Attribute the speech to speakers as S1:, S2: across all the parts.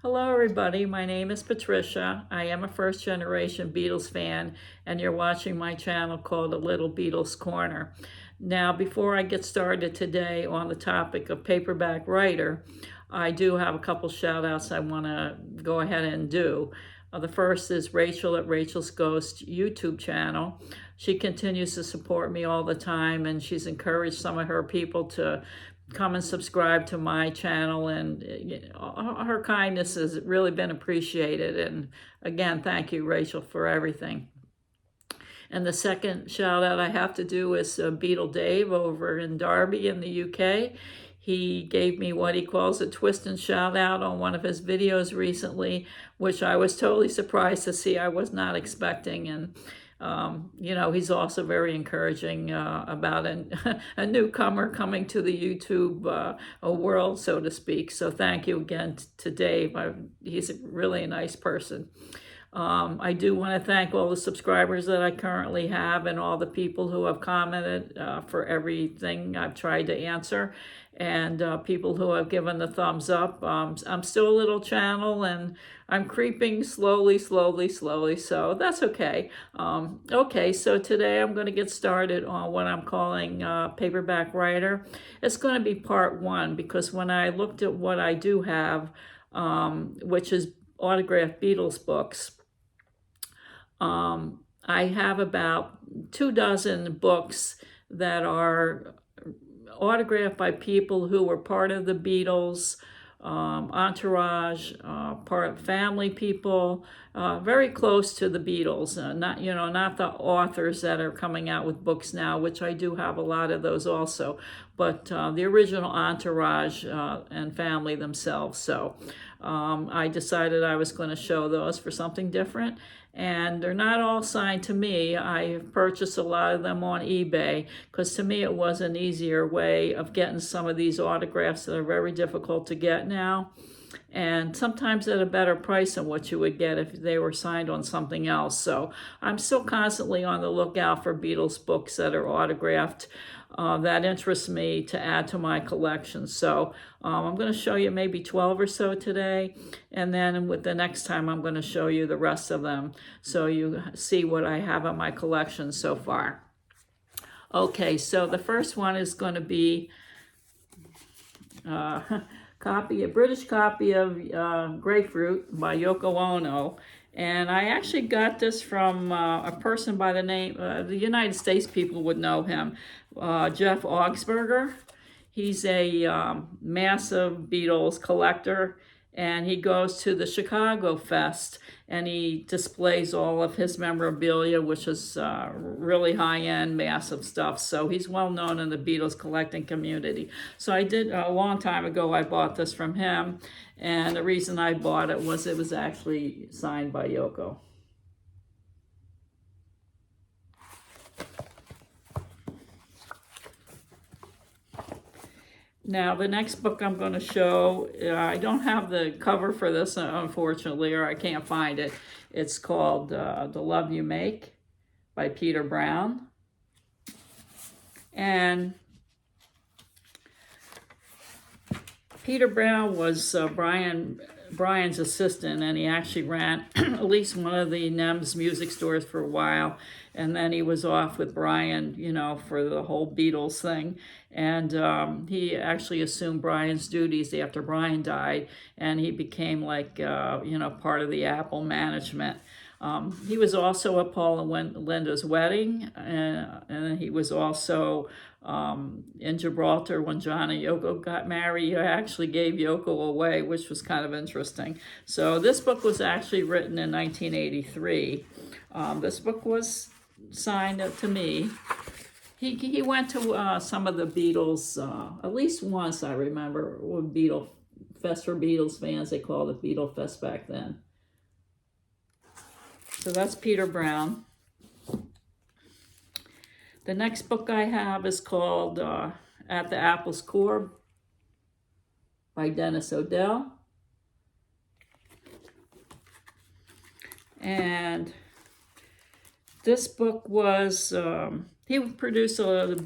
S1: Hello everybody, my name is Patricia. I am a first-generation Beatles fan, and you're watching my channel called A Little Beatles Corner. Now, before I get started today on the topic of paperback writer, I do have a couple shout-outs I want to go ahead and do. The first is Rachel at Rachel's Ghost YouTube channel. She continues to support me all the time, and she's encouraged some of her people to come and subscribe to my channel, and her kindness has really been appreciated. And again, thank you, Rachel, for everything. And the second shout out I have to do is Beatle Dave over in Derby in the UK. He gave me what he calls a twist and shout out on one of his videos recently, which I was totally surprised to see. I was not expecting. And he's also very encouraging about a newcomer coming to the YouTube world, so to speak. So thank you again to Dave. He's really a nice person. I do want to thank all the subscribers that I currently have and all the people who have commented for everything I've tried to answer, and people who have given the thumbs up. I'm still a little channel, and I'm creeping slowly, so that's okay. Okay, so today I'm going to get started on what I'm calling paperback writer. It's going to be part one, because when I looked at what I do have, which is autographed Beatles books, I have about 24 books that are autographed by people who were part of the Beatles, entourage, part family people, very close to the Beatles. Not the authors that are coming out with books now, which I do have a lot of those also, but the original entourage and family themselves. So I decided I was going to show those for something different. And they're not all signed to me. I purchased a lot of them on eBay, because to me it was an easier way of getting some of these autographs that are very difficult to get now, and sometimes at a better price than what you would get if they were signed on something else. So I'm still constantly on the lookout for Beatles books that are autographed that interest me to add to my collection. So I'm going to show you maybe 12 or so today, and then with the next time I'm going to show you the rest of them, so you see what I have in my collection so far. Okay, so the first one is going to be a British copy of Grapefruit by Yoko Ono. And I actually got this from a person by the name, the United States people would know him, Jeff Augsburger. He's a massive Beatles collector, and he goes to the Chicago Fest, and he displays all of his memorabilia, which is really high-end, massive stuff. So he's well known in the Beatles collecting community. So I did, a long time ago, I bought this from him, and the reason I bought it was actually signed by Yoko. Now, the next book I'm going to show, I don't have the cover for this, unfortunately, or I can't find it. It's called The Love You Make by Peter Brown. And Peter Brown was Brian's assistant, and he actually ran at least one of the NEMS music stores for a while, and then he was off with Brian, for the whole Beatles thing. And he actually assumed Brian's duties after Brian died, and he became like, part of the Apple management. He was also at Paul and Linda's wedding, and he was also in Gibraltar when John and Yoko got married. He actually gave Yoko away, which was kind of interesting. So this book was actually written in 1983. This book was signed to me. He went to some of the Beatles, at least once I remember, with Beatle Fest for Beatles fans. They called it Beatle Fest back then. So that's Peter Brown. The next book I have is called At the Apple's Core by Dennis O'Dell. And this book was, he produced some of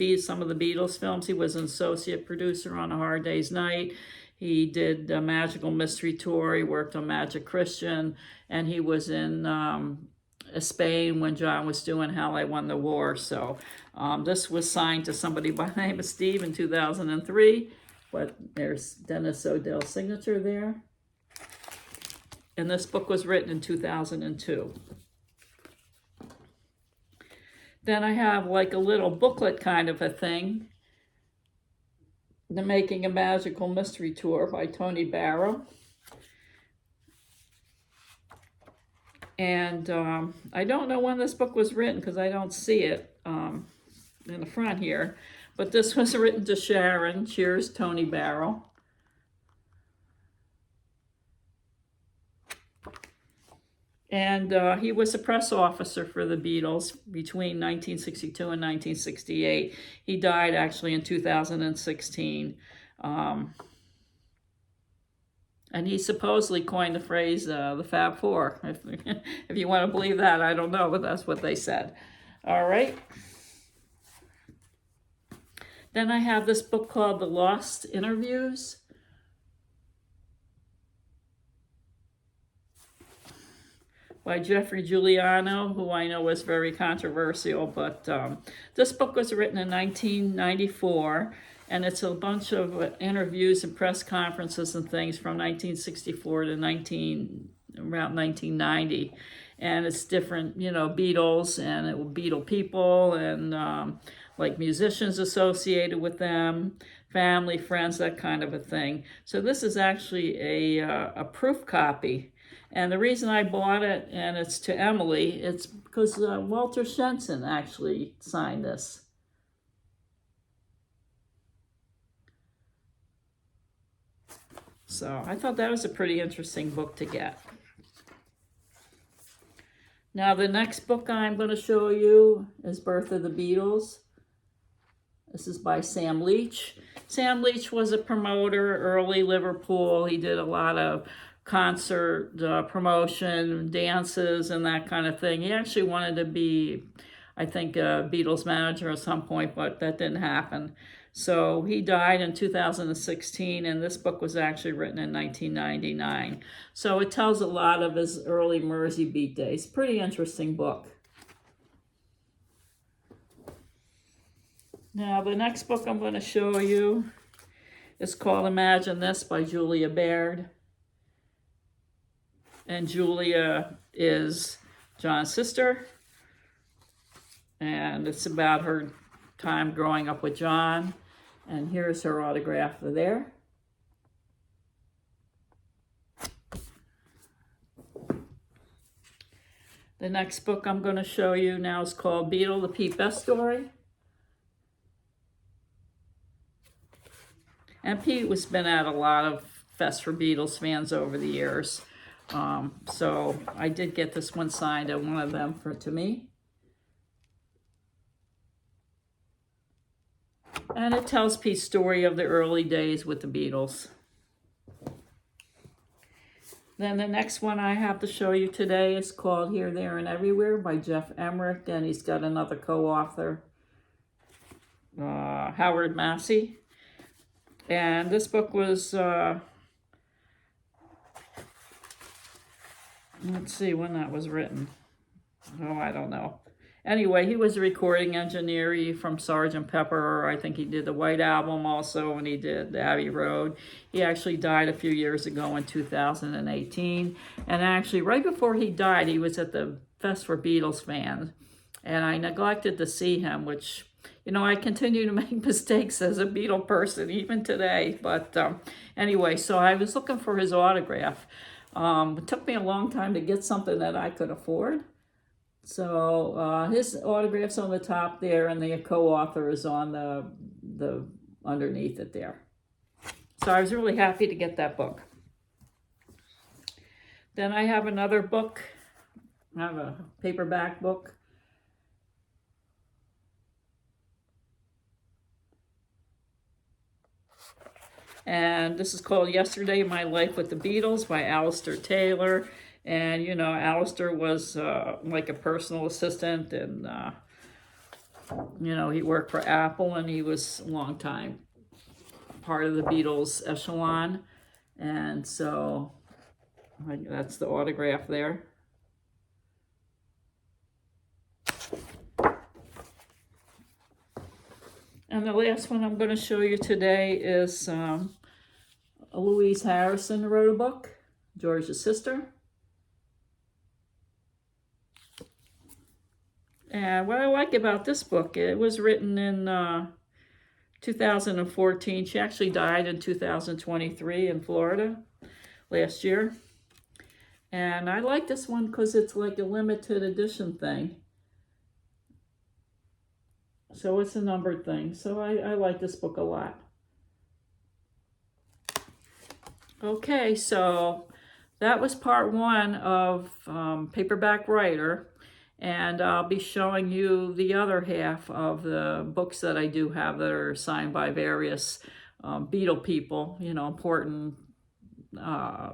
S1: the Beatles films. He was an associate producer on A Hard Day's Night. He did a Magical Mystery Tour. He worked on Magic Christian, and he was in Spain when John was doing How I Won the War. So this was signed to somebody by the name of Steve in 2003. But there's Dennis O'Dell's signature there. And this book was written in 2002. Then I have like a little booklet kind of a thing. The Making a Magical Mystery Tour by Tony Barrow. And I don't know when this book was written because I don't see it in the front here. But this was written to Sharon. Cheers, Tony Barrow. And he was a press officer for the Beatles between 1962 and 1968. He died actually in 2016. And he supposedly coined the phrase, the Fab Four. If you want to believe that, I don't know, but that's what they said. All right. Then I have this book called The Lost Interviews. By Jeffrey Giuliano, who I know was very controversial, but this book was written in 1994, and it's a bunch of interviews and press conferences and things from 1964 to around 1990, and it's different, you know, Beatles and Beatle people and like musicians associated with them, family, friends, that kind of a thing. So this is actually a proof copy. And the reason I bought it, and it's to Emily, it's because Walter Shenson actually signed this. So I thought that was a pretty interesting book to get. Now the next book I'm going to show you is Birth of the Beatles. This is by Sam Leach. Sam Leach was a promoter, early Liverpool. He did a lot of concert promotion, dances, and that kind of thing. He actually wanted to be, I think, a Beatles manager at some point, but that didn't happen. So he died in 2016, and this book was actually written in 1999. So it tells a lot of his early Mersey Beat days. Pretty interesting book. Now, the next book I'm going to show you is called Imagine This by Julia Baird. And Julia is John's sister. And it's about her time growing up with John. And here's her autograph there. The next book I'm going to show you now is called Beatle, the Pete Best Story. And Pete has been at a lot of Fest for Beatles fans over the years. So I did get this one signed at one of them to me. And it tells Pete's story of the early days with the Beatles. Then the next one I have to show you today is called Here, There, and Everywhere by Jeff Emmerich. And he's got another co-author, Howard Massey. And this book was, let's see when that was written. Oh, I don't know. Anyway, he was a recording engineer from Sgt. Pepper. I think he did the White Album also, and he did the Abbey Road. He actually died a few years ago in 2018. And actually, right before he died, he was at the Fest for Beatles fans. And I neglected to see him, which, you know, I continue to make mistakes as a Beatle person, even today. But anyway, so I was looking for his autograph. It took me a long time to get something that I could afford. So his autograph's on the top there, and the co-author is on the underneath it there. So I was really happy to get that book. Then I have another book. I have a paperback book. And this is called Yesterday, My Life with the Beatles by Alistair Taylor. And, you know, Alistair was like a personal assistant, and, you know, he worked for Apple, and he was a long time part of the Beatles echelon. And so that's the autograph there. And the last one I'm going to show you today is Louise Harrison wrote a book, George's sister. And what I like about this book, it was written in 2014. She actually died in 2023 in Florida last year. And I like this one because it's like a limited edition thing. So it's a numbered thing. So I like this book a lot. Okay, so that was part one of Paperback Writer. And I'll be showing you the other half of the books that I do have that are signed by various Beatle people, you know, important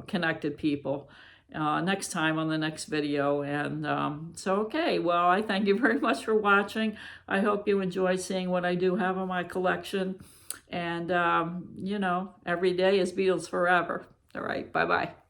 S1: connected people, next time on the next video. And so, okay, well, I thank you very much for watching. I hope you enjoy seeing what I do have in my collection. And, you know, every day is Beatles forever. All right, bye-bye.